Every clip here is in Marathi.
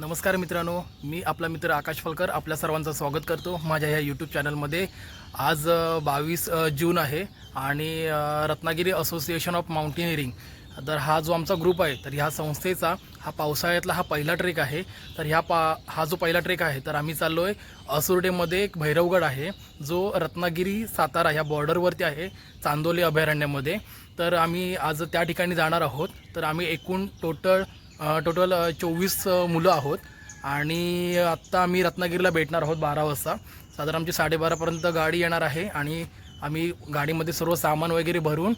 नमस्कार मित्रांनो, मी आपला मित्र आकाश फलकर आपल्या सर्वांचं स्वागत करतो माझ्या ह्या यूट्यूब चॅनलमध्ये। आज 22 जून आहे आणि रत्नागिरी असोसिएशन ऑफ माउंटेनिअरिंग तर हा जो आमचा ग्रुप आहे तर ह्या संस्थेचा हा पावसाळ्यातला हा पहिला ट्रेक आहे। तर हा जो पहिला ट्रेक आहे तर आम्ही चाललो आहे असुर्डेमध्ये एक भैरवगड आहे जो रत्नागिरी सातारा ह्या बॉर्डरवरती आहे चांदोली अभयारण्यामध्ये। तर आम्ही आज त्या ठिकाणी जाणार आहोत। तर आम्ही एकूण टोटल 24 मुलं आहोत आणि आत्ता आम्ही रत्नागिरीला भेटणार आहोत 12 वाजता। साधारण आमची 12:30पर्यंत गाडी येणार आहे आणि आम्ही गाडीमध्ये सर्व सामान वगैरे भरून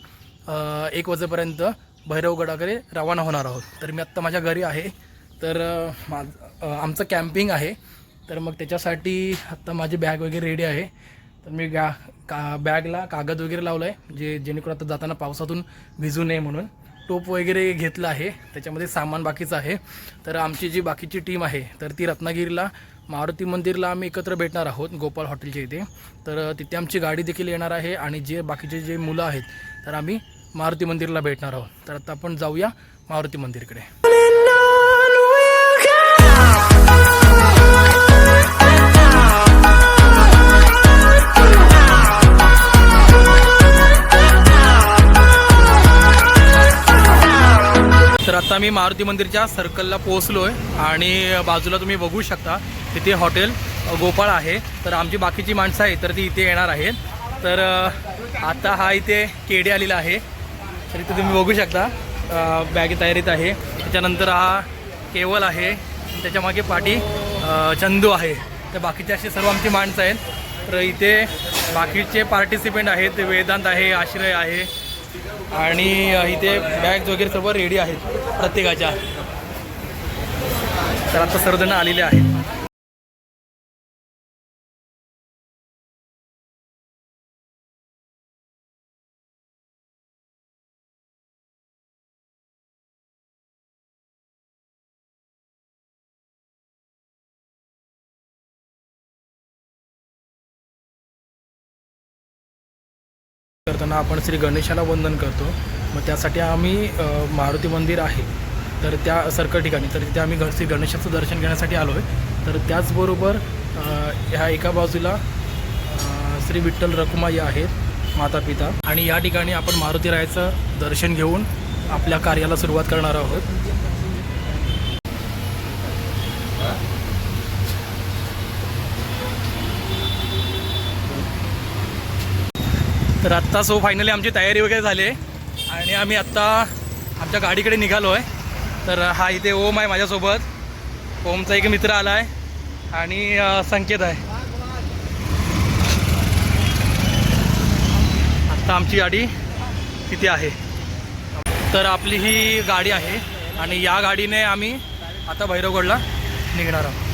1 वाजेपर्यंत भैरवगडाकडे रवाना होणार आहोत। तर मी आत्ता माझ्या घरी आहे। तर आमचं कॅम्पिंग आहे तर मग त्याच्यासाठी आत्ता माझी बॅग वगैरे रेडी आहे। तर मी बॅगला कागद वगैरे लावलं आहे जेणेकरून आता जाताना पावसातून भिजू नये म्हणून। टोप वगैरे घेतलं आहे, त्याच्यामध्ये सामान बाकीचं आहे। तर आमची जी बाकीची टीम आहे तर ती रत्नागिरीला मारुती मंदिरला आम्ही एकत्र भेटणार आहोत गोपाळ हॉटेलच्या इथे। तर तिथे आमची गाडी देखील येणार आहे आणि बाकीचे जे मुलं आहेत तर आम्ही मारुती मंदिरला भेटणार आहोत। तर आता आपण जाऊया मारुती मंदिरकडे। तर आता मी मारुती मंदिरच्या सर्कलला पोहोचलो आहे आणि बाजूला तुम्ही बघू शकता तिथे हॉटेल गोपाळ आहे। तर आमची बाकीची माणसं आहेत तर ती इथे येणार आहेत। तर आता हा इथे केडी आलेला आहे तर इथे तुम्ही बघू शकता बॅग तयारीत आहे। त्याच्यानंतर हा केवल आहे, त्याच्या मागे पाठी चंदू आहे। तर बाकीचे असे सर्व आमची माणसं आहेत। तर इथे बाकीचे पार्टिसिपेंट आहेत, वेदांत आहे, आश्रय आहे आणि इथे बॅग्स वगैरे सर्व रेडी आहेत प्रत्येकाच्या। तर आता सर्वजण आलेले आहेत। करताना आपण श्री गणेशाला वंदन करतो। मग त्यासाठी आम्ही मारुती मंदिर आहे तर त्या सर्कल ठिकाणी तर तिथे आम्ही श्री गणेशाचं दर्शन घेण्यासाठी आलो आहे। तर त्याचबरोबर ह्या एका बाजूला श्री विठ्ठल रखुमाई आहेत माता पिता आणि या ठिकाणी आपण मारुतीरायाचं दर्शन घेऊन आपल्या कार्याला सुरुवात करणार आहोत। तर आत्ता फायनली आमची तयारी वगैरे झाली आहे आणि आम्ही आत्ता आमच्या गाडीकडे निघालो आहे। तर हा इथे ओम आहे माझ्यासोबत, ओमचा एक मित्र आला आहे आणि संकेत आहे। आत्ता आमची गाडी तिथे आहे। तर आपली ही गाडी आहे आणि या गाडीने आम्ही आता भैरवगडला निघणार आहोत।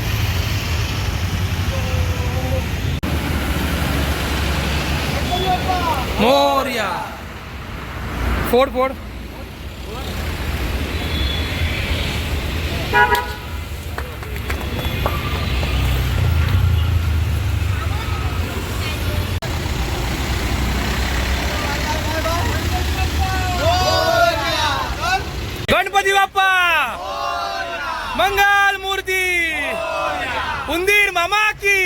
मोरया फोड फोड गणपती बाप्पा मंगल मूर्ती उंदीर मामा की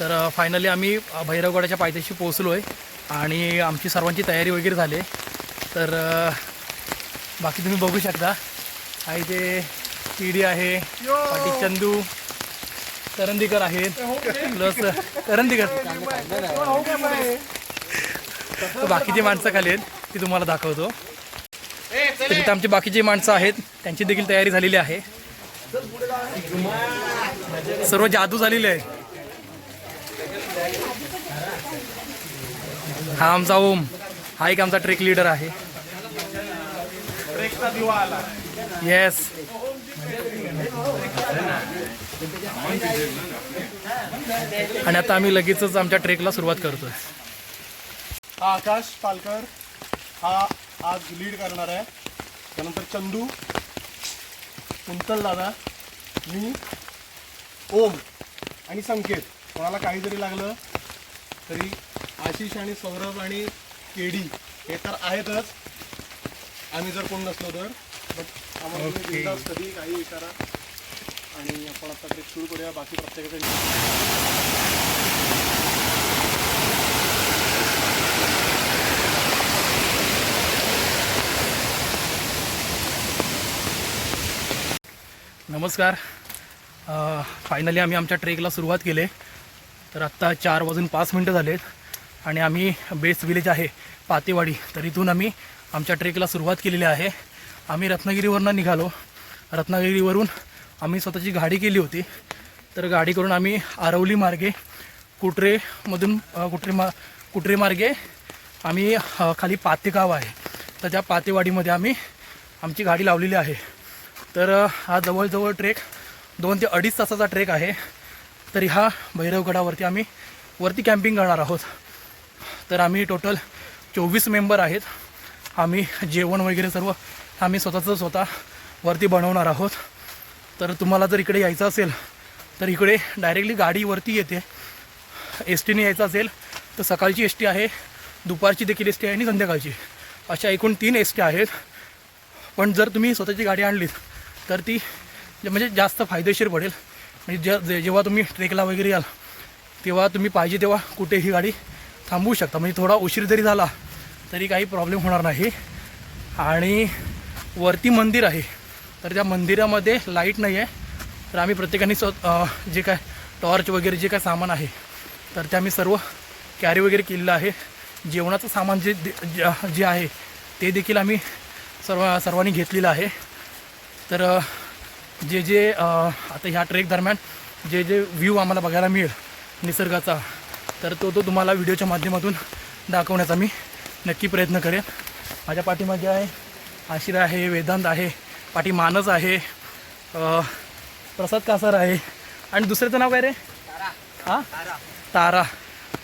तर फायनली आम्ही भैरवगडाच्या पायथ्याशी पोहोचलो आहे आणि आमची सर्वांची तयारी वगैरे झाली. तर बाकी तुम्ही बघू शकता. आहे ते टीडी आहे, पाटी चंदू करंदीकर आहेत, प्लस करंदीकर बाकीची माणसं खाली आहेत ती तुम्हाला दाखवतो. तर इथं आमची बाकीची माणसं आहेत त्यांची देखील तयारी झालेली आहे. सर्व जादू झालेली आहे. हा आमचा ओम, हा एक आमचा ट्रेक लीडर आहे. येस. आणि आता आम्ही लगेचच आमच्या ट्रेकला सुरुवात करतोय. हा आकाश पालकर हा आज लीड करणार आहे. त्यानंतर चंदू, कुंतल दादा, मी, ओम आणि संकेत. कोणाला काही जरी लागलं तरी आशिष आणि सौरभ आणि केडी हे तर आहेतच. आम्ही जर कोण नसलो तर बट आम्हाला बिंदास कधी काही विचारा आणि आपण आता ट्रेक सुरू करूया. बाकी प्रत्येकाचं नमस्कार. फायनली आम्ही आमच्या ट्रेकला सुरुवात केली. तर आत्ता 4:05 झालेत आणि आम्ही बेस विलेज आहे पातेवाडी, तर इथून आम्ही आमच्या ट्रेकला सुरुवात केलेली आहे. आम्ही रत्नागिरीवरून निघालो. रत्नागिरीवरून आम्ही स्वतःची गाडी केली होती. तर गाडी करून आम्ही आरवली मार्गे कुटरेमधून कुटरे मार्गे आम्ही खाली पातेगाव आहे तर त्या पातेवाडीमध्ये आम्ही आमची गाडी लावलेली आहे. तर हा जवळजवळ ट्रेक 2 ते 2.5 तासाचा ट्रेक आहे. तरी हा भैरवगडावरती आम्ही वरती कॅम्पिंग करणार आहोत. तर आम्ही टोटल 24 मेंबर आहेत. आम्ही जेवण वगैरे सर्व आम्ही स्वतः वरती बनवणार आहोत. तर तुम्हाला जर इकडे यायचं असेल तर इकडे डायरेक्टली गाडी वरती येते. एस टीने यायचं असेल तर सकाळची एस टी आहे, दुपारची देखील एस टी आहे आणि संध्याकाळची, अशा एकूण 3 एस टी आहेत. पण जर तुम्ही स्वतःची गाडी आणलीत तर ती म्हणजे जास्त फायदेशीर पडेल. म्हणजे जेव्हा तुम्ही ट्रेकला वगैरे याल तेव्हा तुम्ही पाहिजे तेव्हा कुठेही गाडी थांबवू शकता. म्हणजे थोडा उशीर जरी झाला तरी काही प्रॉब्लेम होणार नाही. आणि वरती मंदिर आहे तर त्या मंदिरामध्ये लाईट नाही आहे. तर आम्ही प्रत्येकाने जे काय टॉर्च वगैरे जे काय सामान आहे तर ते आम्ही सर्व कॅरी वगैरे केलेलं आहे. जेवणाचं सामान जे आहे ते देखील आम्ही सर्वांनी घेतलेलं आहे. तर जे आता ह्या ट्रेक दरम्यान जे व्ह्यू आम्हाला बघायला मिळेल निसर्गाचा तर तो तुम्हाला व्हिडिओच्या माध्यमातून दाखवण्याचा मी नक्की प्रयत्न करेन. माझ्या पाठीमागे आहे आशिरा आहे, वेदांत आहे, पाठी मानस आहे, प्रसाद कासार आहे आणि दुसऱ्याचं नाव काय रे? हां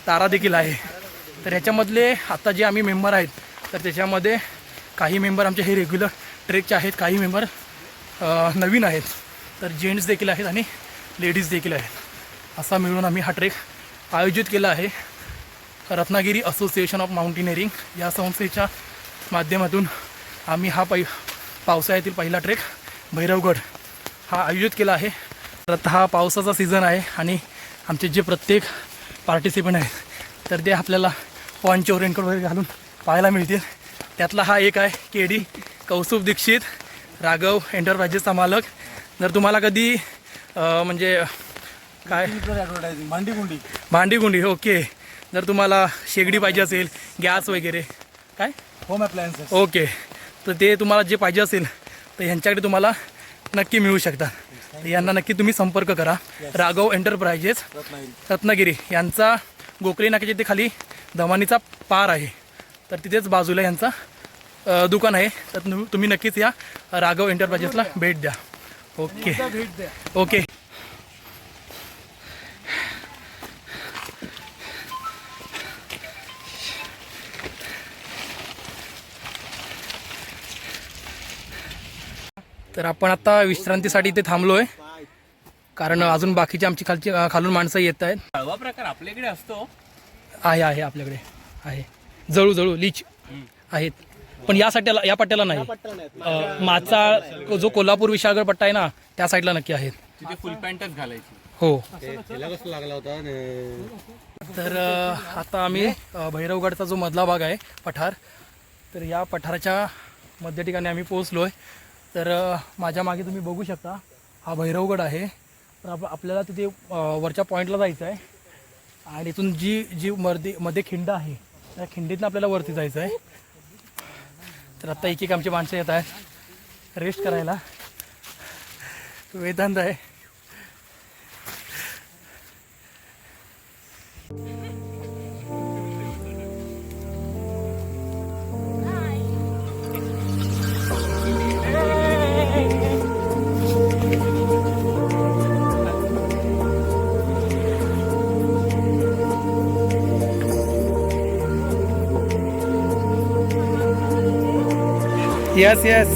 तारा देखील आहे. तर ह्याच्यामधले आता जे आम्ही मेंबर आहेत तर त्याच्यामध्ये काही मेंबर आमचे हे रेग्युलर ट्रेकचे आहेत, काही मेंबर नवीन आहेत. तर जेंट्स देखील आहेत आणि लेडीज देखील आहेत. असा मिळून आम्ही हा ट्रेक आयोजित केला आहे. रत्नागिरी असोसिएशन ऑफ माउंटेनिअरिंग या संस्थेच्या माध्यमातून आम्ही हा पावसाळ्यातील पहिला ट्रेक भैरवगड हा आयोजित केला आहे. तर आता हा पावसाचा सीझन आहे आणि आमचे जे प्रत्येक पार्टिसिपंट आहेत तर ते आपल्याला पॉइंटचे रेनकोट वगैरे घालून पाहायला मिळतील. त्यातला हा एक आहे केडी कौस्तुभ दीक्षित, राघव एंटरप्राइजेसचा मालक. जर तुम्हाला कधी म्हणजे काय भांडीकुंडी ओके, जर तुम्हाला शेगडी पाहिजे असेल, गॅस वगैरे काय होम अप्लायन्सेस ओके, तर ते तुम्हाला जे पाहिजे असेल तर ह्यांच्याकडे तुम्हाला नक्की मिळू शकतात. तर यांना नक्की तुम्ही संपर्क करा. राघव एंटरप्राइजेस रत्नागिरी यांचा गोखले नाक्याच्या इथे खाली दमानीचा पार आहे तर तिथेच बाजूला यांचा दुकान आहे. तर तुम्ही नक्कीच या राघव एंटरप्राइजेसला भेट द्या. ओके. तर आपण आता विश्रांतीसाठी इथे थांबलो आहे कारण अजून बाकीची आमची खालून माणसं येत आहेत. हळवा प्रकार आपल्याकडे असतो. आहे आपल्याकडे आहे. जळू लीच आहेत पण या पट्ट्याला नाही. माचा जो कोल्हापूर विशाळगड पट्टा आहे ना त्या साईडला नक्की आहेत. तिथे फुल पॅन्टच घालायची. हो. त्याला कसं लागला होता तर आता आम्ही भैरवगडचा जो मधला भाग आहे पठार, तर या पठाराच्या मध्य ठिकाणी आम्ही पोहोचलो आहे. तर माझ्या मागे तुम्ही बघू शकता हा भैरवगड आहे. तर आपल्याला तिथे वरच्या पॉईंटला जायचं आहे आणि इथून जी जी मध्ये खिंड आहे त्या खिंडीतनं आपल्याला वरती जायचं आहे. तर आत्ता एक आमची माणसं येत आहेत रेस्ट करायला. वेदांत आहे. Yes, yes.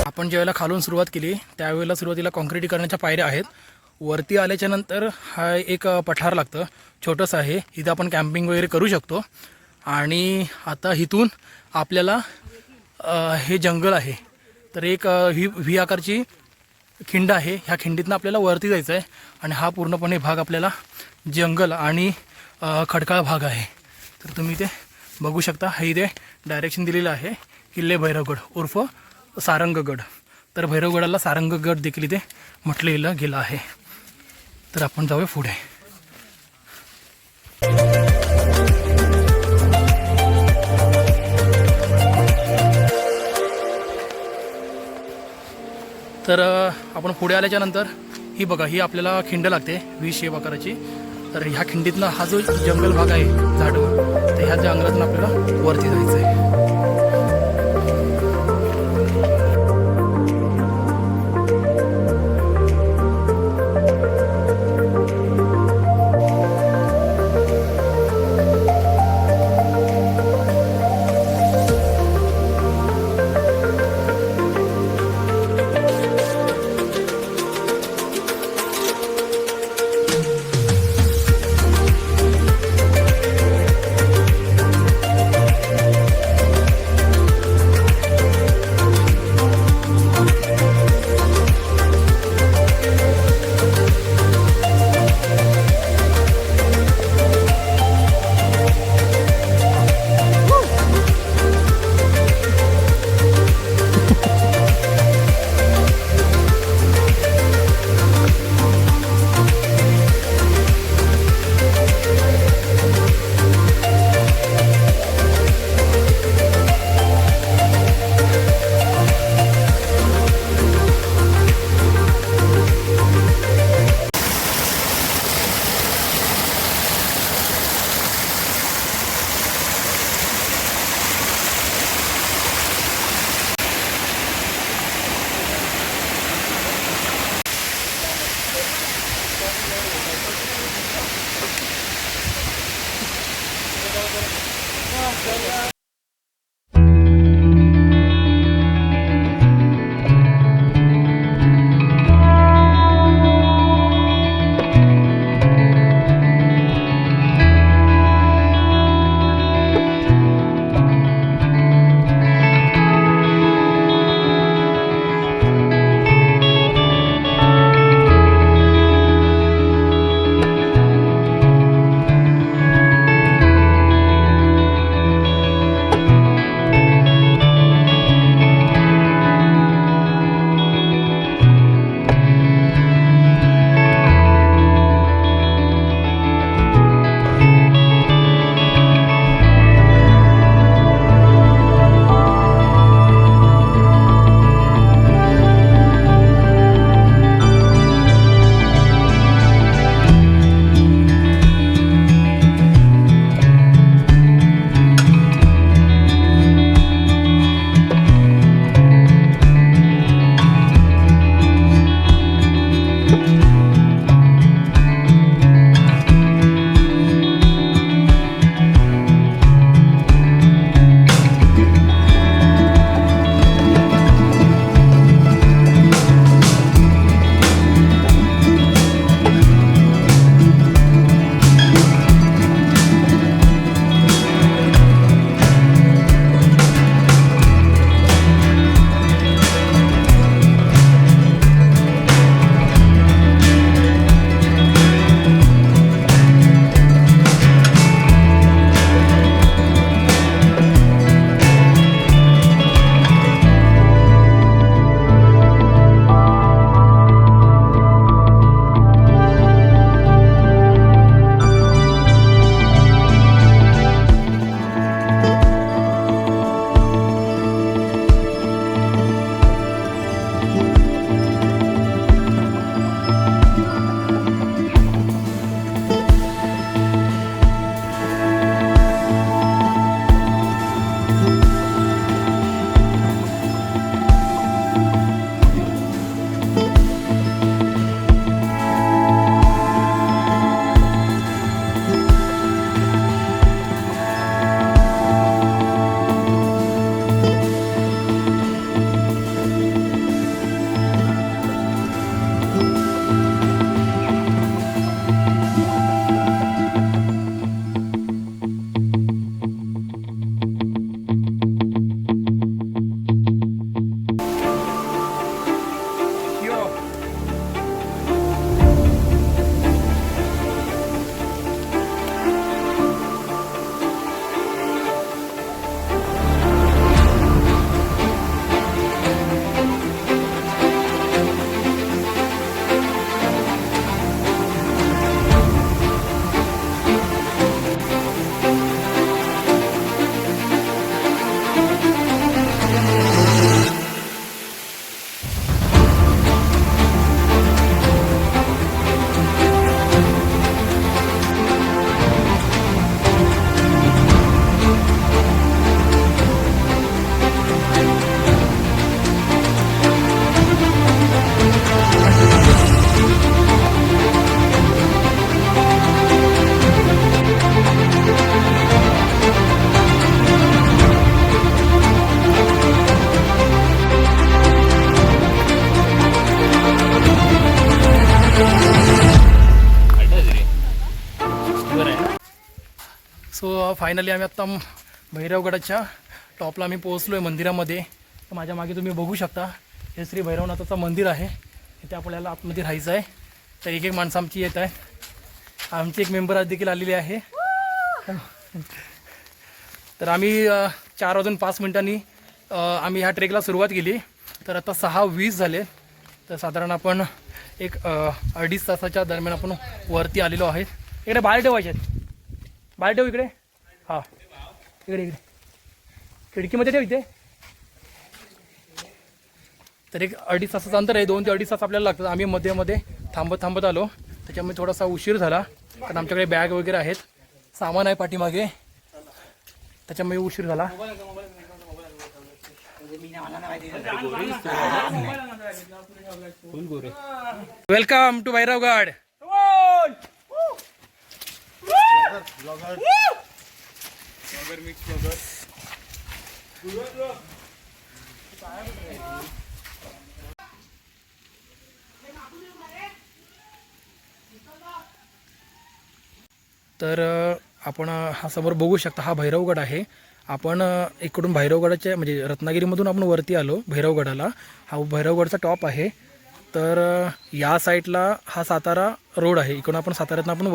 आपण ज्यावेळेला खालून सुरुवात केली त्यावेळेला सुरुवातीला काँक्रिटीकरणाच्या पायऱ्या आहेत. वरती आल्याच्या नंतर हा एक पठार लागतं, छोटंसं आहे. इथं आपण कॅम्पिंग वगैरे करू शकतो. आणि आता इथून आपल्याला हे जंगल आहे, तर एक व्ही आकारची खिंड आहे. ह्या खिंडीतनं आपल्याला वरती जायचं आहे आणि हा पूर्णपणे भाग आपल्याला जंगल आणि खडकाळ भाग आहे. तर तुम्ही इथे बघू शकता. हे इथे डायरेक्शन दिलेलं आहे किल्ले भैरवगड उर्फ सारंगगड. तर भैरवगडाला सारंगगड देखील इथे म्हटलेलं गेलं आहे. तर आपण जाऊया पुढे. तर आपण पुढे आल्याच्या नंतर ही बघा, ही आपल्याला खिंड लागते व्ही शेप आकाराची. तर ह्या खिंडीतनं हा जो जंगल भाग आहे झाडवर, तर ह्या जंगलातून आपल्याला वरती जायचं आहे. सो फायनली आम्ही आत्ता भैरवगडाच्या टॉपला आम्ही पोहोचलो आहे मंदिरामध्ये. तर माझ्या मागे तुम्ही बघू शकता हे श्री भैरवनाथाचं मंदिर आहे. इथे आपल्याला आतमध्ये राहायचं आहे. तर एक एक माणसं आमची येत आहेत. आमची एक मेंबर आज देखील आलेली आहे. तर आम्ही 4:05 आम्ही ह्या ट्रेकला सुरुवात केली. तर आता 6:20 झाले. तर साधारण आपण एक 2.5 तासाच्या दरम्यान आपण वरती आलेलो आहे. इकडे बाहेर ठेवायचे आहेत. बाहेर ठेव इकडे. हां इकडे इकडे खिडकीमध्ये ठेव इथे. तर एक 2.5 तासाचं अंतर आहे. 2 ते 2.5 तास आपल्याला लागतात. आम्ही मध्ये मध्ये थांबत आलो. त्याच्यामुळे थोडासा उशीर झाला. कारण आमच्याकडे बॅग वगैरे आहेत, सामान आहे पाठीमागे, त्याच्यामुळे उशीर झाला. Welcome to Bhairavgad. तर आपण हा समोर बघू शकता, हा भैरवगड आहे. आपण इकडून भैरवगडाच्या म्हणजे रत्नागिरीमधून आपण वरती आलो भैरवगडाला. हा भैरवगडचा टॉप आहे. तर या साईडला हा सातारा रोड आहे. इकडून आपण साताऱ्यातून आपण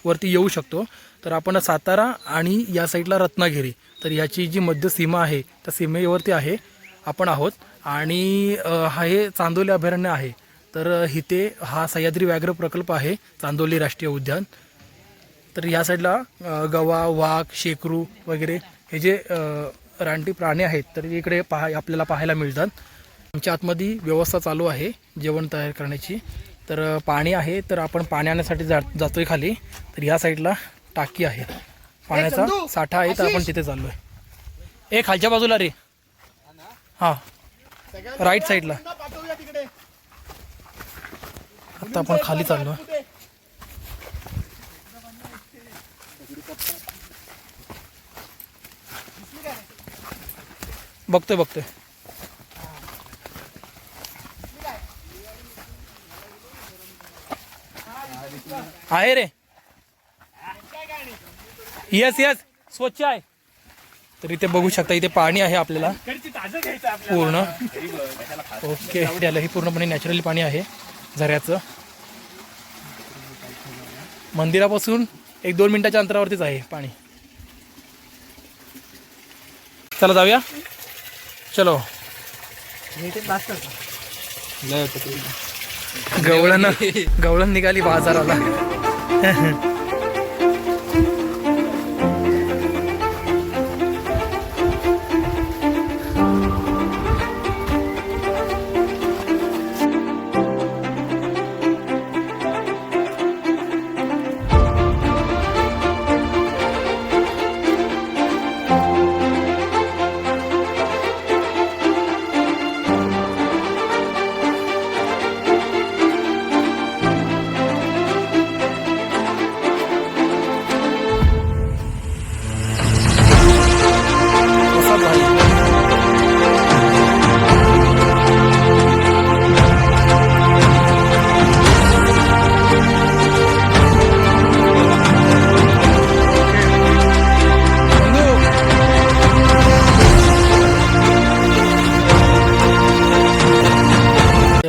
वरती येऊ शकतो. तर आपण सातारा आणि या साईडला रत्नागिरी, तर याची जी मध्य सीमा आहे त्या सीमेवरती आपण आहोत. आणि हे चांदोली अभयारण्य आहे. तर इथे हा सह्याद्री व्याघ्र प्रकल्प आहे, चांदोली राष्ट्रीय उद्यान. तर या साईडला गवा, वाघ, शेकरू वगैरे हे जे रानटी प्राणी आहेत तर इकडे आपल्याला पाहायला मिळतात. आमच्या आतमध्ये व्यवस्था चालू आहे जेवण तयार करण्याची. तर पाणी आहे, तर आपण पाणी आणण्यासाठी जातोय खाली. तर या साईडला टाकी आहे, पाण्याचा साठा आहे, तर आपण तिथे चाललो आहे. खालच्या बाजूला रे, हां राईट साईडला. आता आपण खाली चाललो आहे. बघतोय आहे रे. यस स्वच्छ आहे. तर इथे बघू शकता, इथे पाणी आहे आपल्याला पूर्ण. ओके, त्याला ही पूर्णपणे नॅचरली पाणी आहे झऱ्याचं. मंदिरापासून 1-2 मिनिटाच्या अंतरावरतीच आहे पाणी. चला जाऊया. चलो. गवळण निघाली बाजाराला.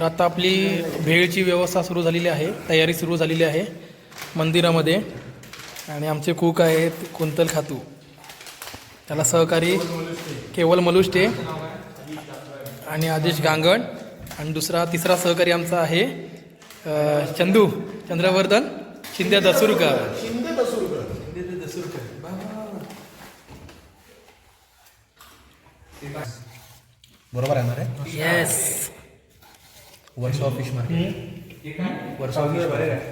आता आपली भेळची व्यवस्था सुरू झालेली आहे, तयारी सुरू झालेली आहे मंदिरामध्ये. आणि आमचे कुक आहेत कुंतल खातू, त्याला सहकारी केवल मलुष्टे आणि आदेश गांगण. आणि तिसरा सहकारी आमचा आहे चंद्रवर्धन शिंदे दसुरकर. बरोबर आहे ना रे? येस. वर्षा फिश मार्केट. वर्षा फिश मार्केट.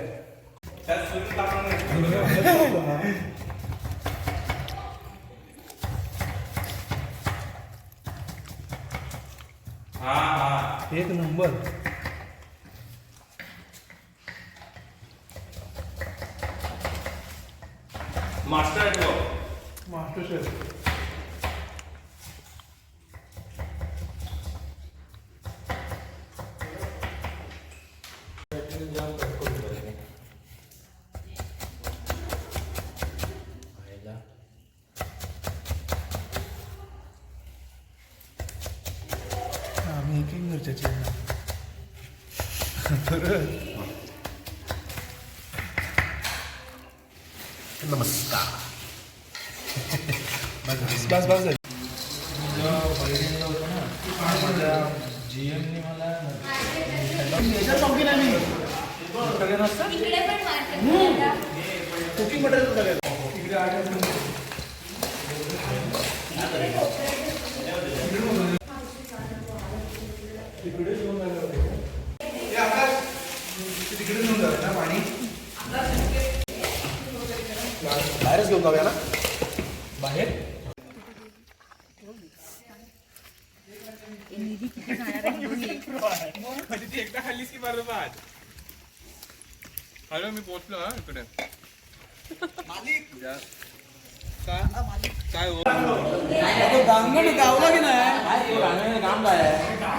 एक नंबर. Master chef. त्याची नमस्कार. बस बस बस GM मला इकडे पण मार्केट कुकिंग मटेरियल सगळं बाहेरच घेऊन जाऊया ना बाहेर एकदा खाल्लीस की बरोबर. हॅलो मी पोहोचलो हा इकडे. काय हो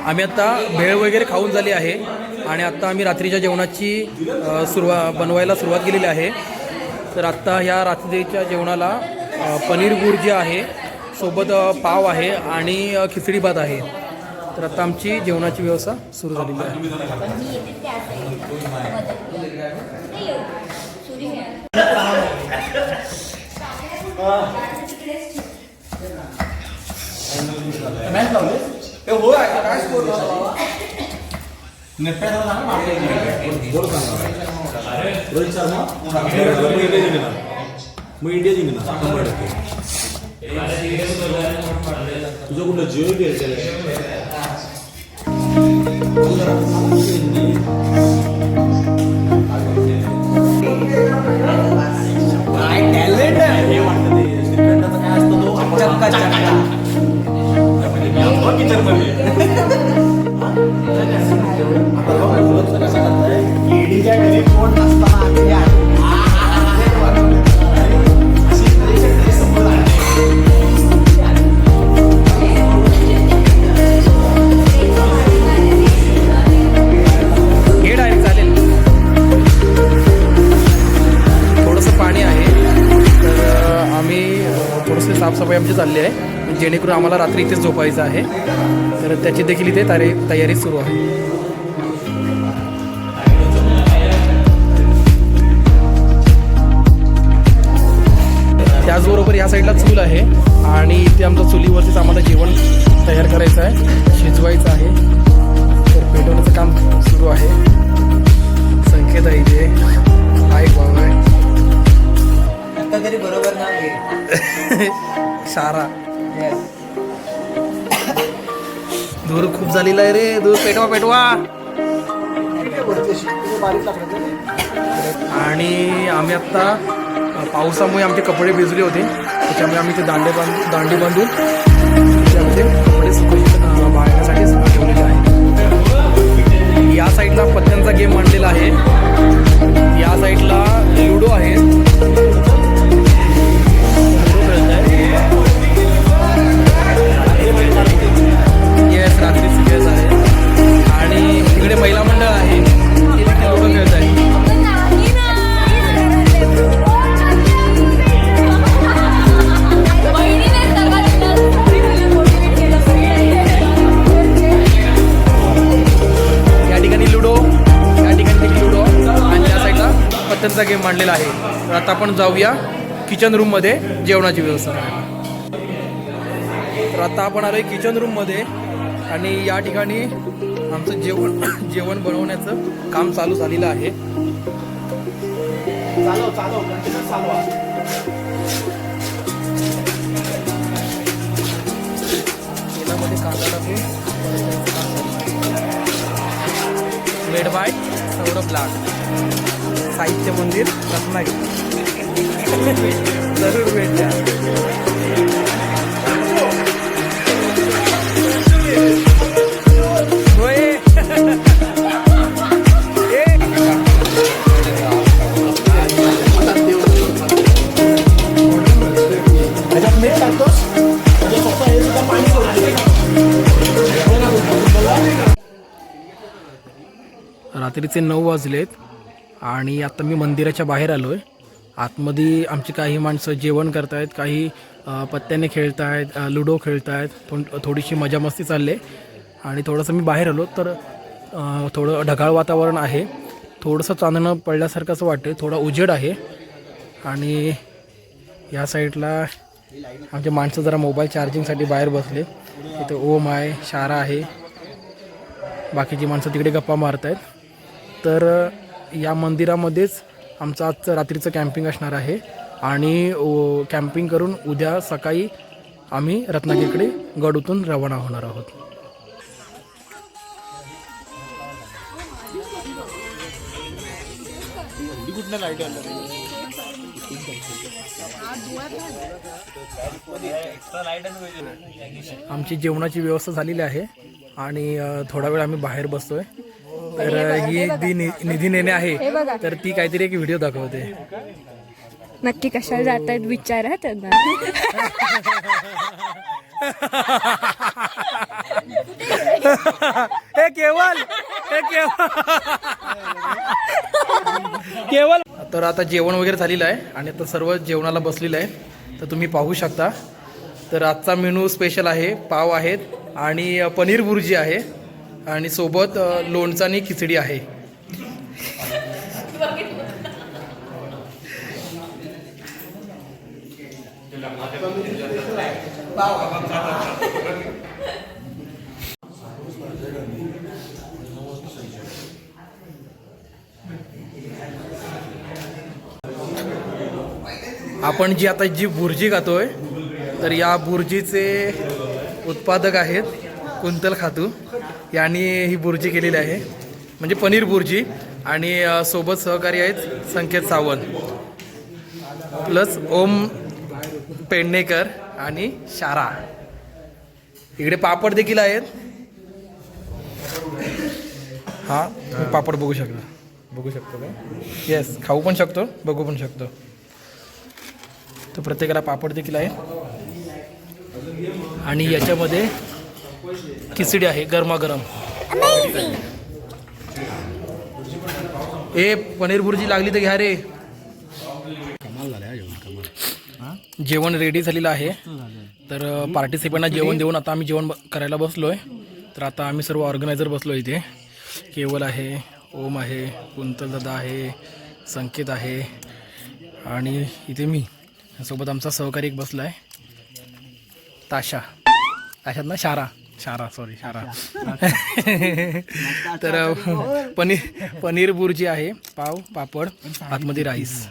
आम्ही आता भेळ वगैरे खाऊन झाली आहे आणि आत्ता आम्ही रात्रीच्या जेवणाची बनवायला सुरुवात केलेली आहे. तर आत्ता ह्या रात्रीच्या जेवणाला पनीर भुर्जी आहे, सोबत पाव आहे आणि खिचडी भात आहे. तर आता आमची जेवणाची व्यवस्था सुरू झालेली आहे. मी येते त्या साईडला रोहित शर्मा मग इंडिया जिंकणार 100%. तुझं कुठलं जिओ काय टॅलेंट आहे हे वाटतं ते श्रीखंडाचा काय असतो तो चक्का चक्का लेडीच्या घरी कोण नसताना आम्ही हे डायरेक्ट चालेल. थोडंसं पाणी आहे तर आम्ही थोडंसं साफसफाई आमची चालली आहे जेणेकरून आम्हाला रात्री इथेच झोपायचं आहे. तर त्याची देखील इथे तयारी सुरू आहे. त्याचबरोबर ह्या साईडला चूल आहे आणि इथे आमच्या चुलीवरतीच आम्हाला जेवण तयार करायचं आहे, शिजवायचं आहे. तर पेटवण्याचं काम सुरू आहे. संकेत आहे इथे. हा एक भाऊ आहे. आता तरी बरोबर नाव घे सारा. धूर खूप झालेला आहे रे. धूर पेटवा. आणि आम्ही आत्ता पावसामुळे आमचे कपडे भिजले होते, त्याच्यामुळे आम्ही ते दांडी बांधून त्याच्यामध्ये कपडे वाळण्यासाठी ठेवलेले आहे. या साईडला पत्त्यांचा गेम मांडलेला आहे. या साईडला लुडो आहे. येस रात्रीची वेळ आहे. आणि तिकडे महिला मंडळ आहे, ते देखील लुडो खेळत आहे. या ठिकाणी लुडो देखील लुडो आणि या साईडला पत्त्यांचा गेम मांडलेला आहे. तर आता आपण जाऊया किचन रूममध्ये जेवणाची व्यवस्था करायला. तर आता आपण आलोय किचन रूममध्ये आणि या ठिकाणी आमचं जेवण बनवण्याचं काम चालू झालेलं आहे. चालव कंटिन्यू चालवा. तेलामध्ये कांदा टाकून परतायचं काम चालू आहे. मेड बाय सौरभ लाड, साहित्य मंदिर रत्नागिरी. जरूर भेट द्या. होय. त्याच्यात मीठ टाकतोस म्हणजे फक्त हे सुद्धा पाणी सोडते. रात्रीचे 9 वाजलेत आणि आता मी मंदिराच्या बाहेर आलो आहे. आतमध्ये आमची काही माणसं जेवण करत आहेत, काही पत्त्याने खेळत आहेत, लुडो खेळत आहेत, थोडीशी मजा मस्ती चालली आहे. आणि थोडंसं मी बाहेर आलो तर थोडं ढगाळ वातावरण आहे, थोडंसं चांदणं पडल्यासारखं असं वाटते, थोडा उजेड आहे. आणि या साईडला आमचे माणसं जरा मोबाईल चार्जिंगसाठी बाहेर बसले. इथे ओम आहे, शारा आहे, बाकीची माणसं तिकडे गप्पा मारत आहेत. तर या मंदिरामध्येच आमचं आजचं रात्रीचं कॅम्पिंग असणार आहे आणि कॅम्पिंग करून उद्या सकाळी आम्ही रत्नागिरीकडे गडूतून रवाना होणार आहोत. आमची जेवणाची व्यवस्था झालेली आहे आणि थोडा वेळ आम्ही बाहेर बसतोय. तर ही निधी नेणे आहे, तर ती काहीतरी एक व्हिडिओ दाखवते. नक्की कशाला जात आहेत विचारा त्यांना. हे केवल केवल. तर आता जेवण वगैरे झालेलं आहे आणि आता सर्व जेवणाला बसलेलं आहे, तर तुम्ही पाहू शकता. तर आजचा मेनू स्पेशल आहे, पाव आहेत आणि पनीर भुर्जी आहे आणि सोबत लोणचं आणि खिचडी आहे. आपण जी आता जी भुर्जी खातोय, तर या भुर्जीचे उत्पादक आहेत कुंतल खातू यांनी ही भुर्जी केलेली आहे, म्हणजे पनीर भुर्जी. आणि सोबत सहकारी आहेत संकेत सावंत प्लस ओम पेडणेकर आणि शारा. इकडे पापड देखील आहेत. हा तुम्ही पापड बघू शकतो का? येस, खाऊ पण शकतो, बघू पण शकतो. तर प्रत्येकाला पापड देखील आहे आणि याच्यामध्ये खिचडी आहे गरमागरम. ए पनीर भुर्जी लागली तर घ्या रे. जेवण रेडी झालेलं आहे. तर पार्टिसिपंटना जेवण देऊन आता आम्ही जेवण करायला बसलो आहे. तर आता आम्ही सर्व ऑर्गनायझर बसलो इथे. केवल आहे, ओम आहे, कुंतल दादा आहे, संकेत आहे आणि इथे मी सोबत आमचा सहकारी एक बसला आहे ताशात ना शारा. तर पनीर भुर्जी आहे, पाव पापड, आतमध्ये राईस.